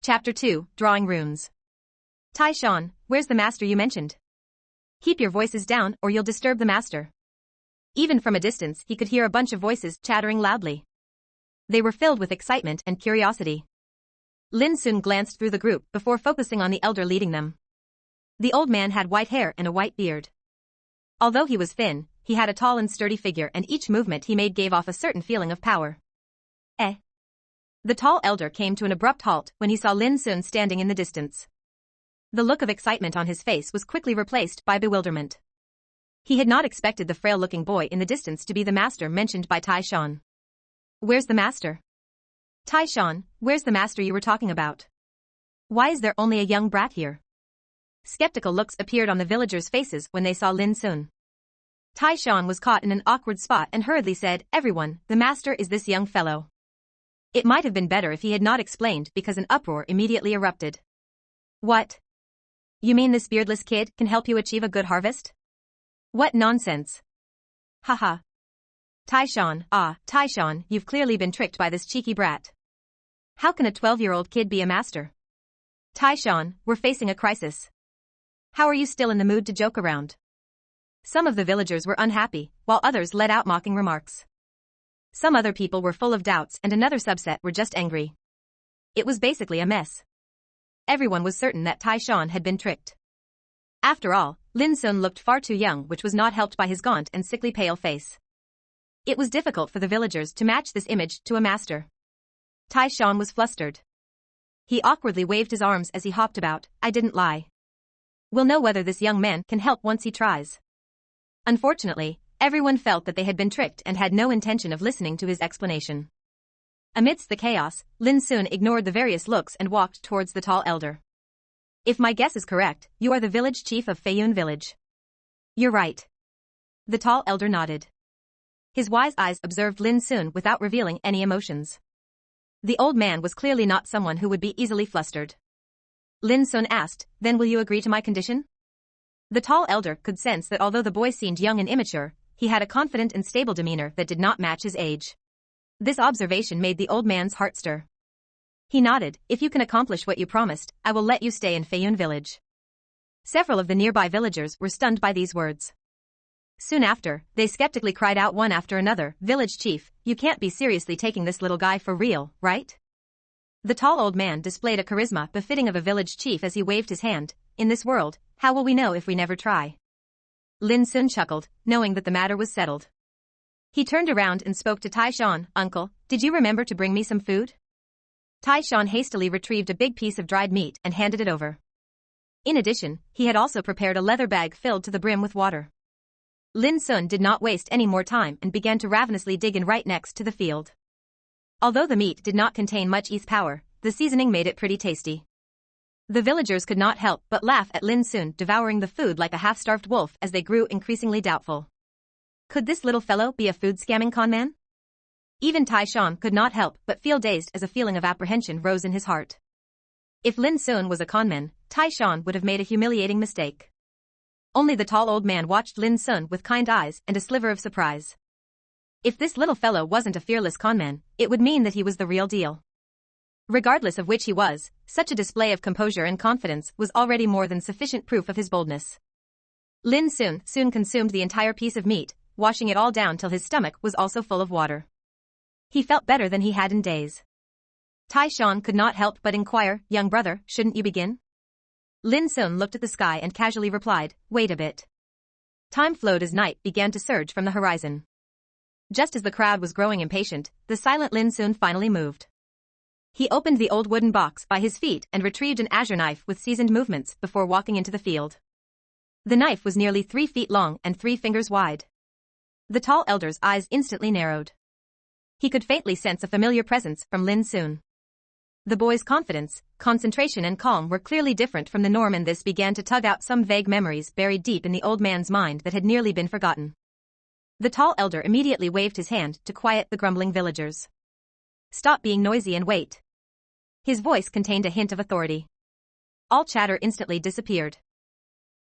Chapter 2, Drawing Runes. Tai Shan, where's the master you mentioned? Keep your voices down or you'll disturb the master. Even from a distance he could hear a bunch of voices chattering loudly. They were filled with excitement and curiosity. Lin Xun glanced through the group before focusing on the elder leading them. The old man had white hair and a white beard. Although he was thin, he had a tall and sturdy figure and each movement he made gave off a certain feeling of power. The tall elder came to an abrupt halt when he saw Lin Xun standing in the distance. The look of excitement on his face was quickly replaced by bewilderment. He had not expected the frail-looking boy in the distance to be the master mentioned by Tai Shan. Where's the master? Tai Shan, where's the master you were talking about? Why is there only a young brat here? Skeptical looks appeared on the villagers' faces when they saw Lin Xun. Tai Shan was caught in an awkward spot and hurriedly said, "Everyone, the master is this young fellow." It might have been better if he had not explained because an uproar immediately erupted. What? You mean this beardless kid can help you achieve a good harvest? What nonsense. Haha. Tai Shan, you've clearly been tricked by this cheeky brat. How can a 12-year-old kid be a master? Tai Shan, we're facing a crisis. How are you still in the mood to joke around? Some of the villagers were unhappy, while others let out mocking remarks. Some other people were full of doubts and another subset were just angry. It was basically a mess. Everyone was certain that Tai Shan had been tricked. After all, Lin Xun looked far too young, which was not helped by his gaunt and sickly pale face. It was difficult for the villagers to match this image to a master. Tai Shan was flustered. He awkwardly waved his arms as he hopped about. I didn't lie. We'll know whether this young man can help once he tries. Unfortunately, everyone felt that they had been tricked and had no intention of listening to his explanation. Amidst the chaos, Lin Xun ignored the various looks and walked towards the tall elder. If my guess is correct, you are the village chief of Feiyun village. You're right. The tall elder nodded. His wise eyes observed Lin Xun without revealing any emotions. The old man was clearly not someone who would be easily flustered. Lin Xun asked, then will you agree to my condition? The tall elder could sense that although the boy seemed young and immature, he had a confident and stable demeanor that did not match his age. This observation made the old man's heart stir. He nodded, if you can accomplish what you promised, I will let you stay in Feiyun village. Several of the nearby villagers were stunned by these words. Soon after, they skeptically cried out one after another, Village chief, you can't be seriously taking this little guy for real, right? The tall old man displayed a charisma befitting of a village chief as he waved his hand. In this world, how will we know if we never try? Lin Xun chuckled, knowing that the matter was settled. He turned around and spoke to Tai Shan, Uncle, did you remember to bring me some food? Tai Shan hastily retrieved a big piece of dried meat and handed it over. In addition, he had also prepared a leather bag filled to the brim with water. Lin Xun did not waste any more time and began to ravenously dig in right next to the field. Although the meat did not contain much ETH power, the seasoning made it pretty tasty. The villagers could not help but laugh at Lin Xun devouring the food like a half-starved wolf as they grew increasingly doubtful. Could this little fellow be a food-scamming conman? Even Tai Shan could not help but feel dazed as a feeling of apprehension rose in his heart. If Lin Xun was a conman, Tai Shan would have made a humiliating mistake. Only the tall old man watched Lin Xun with kind eyes and a sliver of surprise. If this little fellow wasn't a fearless conman, it would mean that he was the real deal. Regardless of which he was, such a display of composure and confidence was already more than sufficient proof of his boldness. Lin Xun soon consumed the entire piece of meat, washing it all down till his stomach was also full of water. He felt better than he had in days. Tai Shan could not help but inquire, young brother, shouldn't you begin? Lin Xun looked at the sky and casually replied, wait a bit. Time flowed as night began to surge from the horizon. Just as the crowd was growing impatient, the silent Lin Xun finally moved. He opened the old wooden box by his feet and retrieved an azure knife with seasoned movements before walking into the field. The knife was nearly 3 feet long and 3 fingers wide. The tall elder's eyes instantly narrowed. He could faintly sense a familiar presence from Lin Xun. The boy's confidence, concentration and calm were clearly different from the norm, and this began to tug out some vague memories buried deep in the old man's mind that had nearly been forgotten. The tall elder immediately waved his hand to quiet the grumbling villagers. Stop being noisy and wait. His voice contained a hint of authority. All chatter instantly disappeared.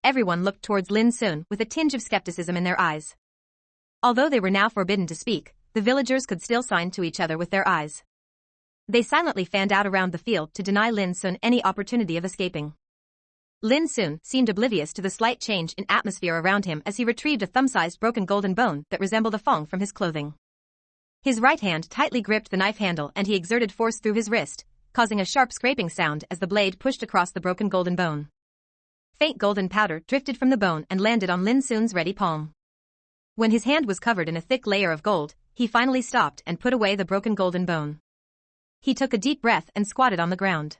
Everyone looked towards Lin Xun with a tinge of skepticism in their eyes. Although they were now forbidden to speak, the villagers could still sign to each other with their eyes. They silently fanned out around the field to deny Lin Xun any opportunity of escaping. Lin Xun seemed oblivious to the slight change in atmosphere around him as he retrieved a thumb-sized broken golden bone that resembled a thong from his clothing. His right hand tightly gripped the knife handle and he exerted force through his wrist, causing a sharp scraping sound as the blade pushed across the broken golden bone. Faint golden powder drifted from the bone and landed on Lin Xun's ready palm. When his hand was covered in a thick layer of gold, he finally stopped and put away the broken golden bone. He took a deep breath and squatted on the ground.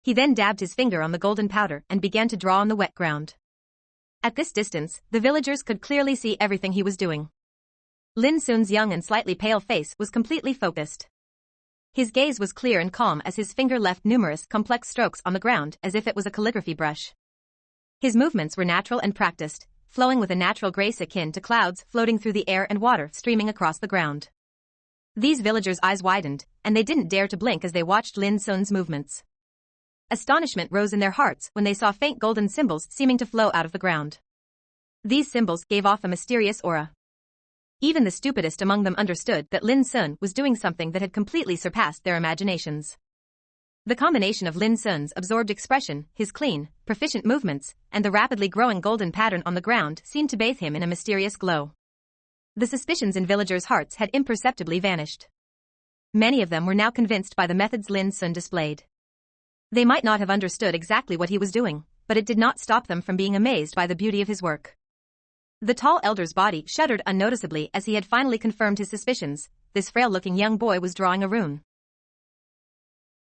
He then dabbed his finger on the golden powder and began to draw on the wet ground. At this distance, the villagers could clearly see everything he was doing. Lin Xun's young and slightly pale face was completely focused. His gaze was clear and calm as his finger left numerous complex strokes on the ground as if it was a calligraphy brush. His movements were natural and practiced, flowing with a natural grace akin to clouds floating through the air and water streaming across the ground. These villagers' eyes widened, and they didn't dare to blink as they watched Lin Xun's movements. Astonishment rose in their hearts when they saw faint golden symbols seeming to flow out of the ground. These symbols gave off a mysterious aura. Even the stupidest among them understood that Lin Xun was doing something that had completely surpassed their imaginations. The combination of Lin Xun's absorbed expression, his clean, proficient movements, and the rapidly growing golden pattern on the ground seemed to bathe him in a mysterious glow. The suspicions in villagers' hearts had imperceptibly vanished. Many of them were now convinced by the methods Lin Xun displayed. They might not have understood exactly what he was doing, but it did not stop them from being amazed by the beauty of his work. The tall elder's body shuddered unnoticeably as he had finally confirmed his suspicions. This frail-looking young boy was drawing a rune.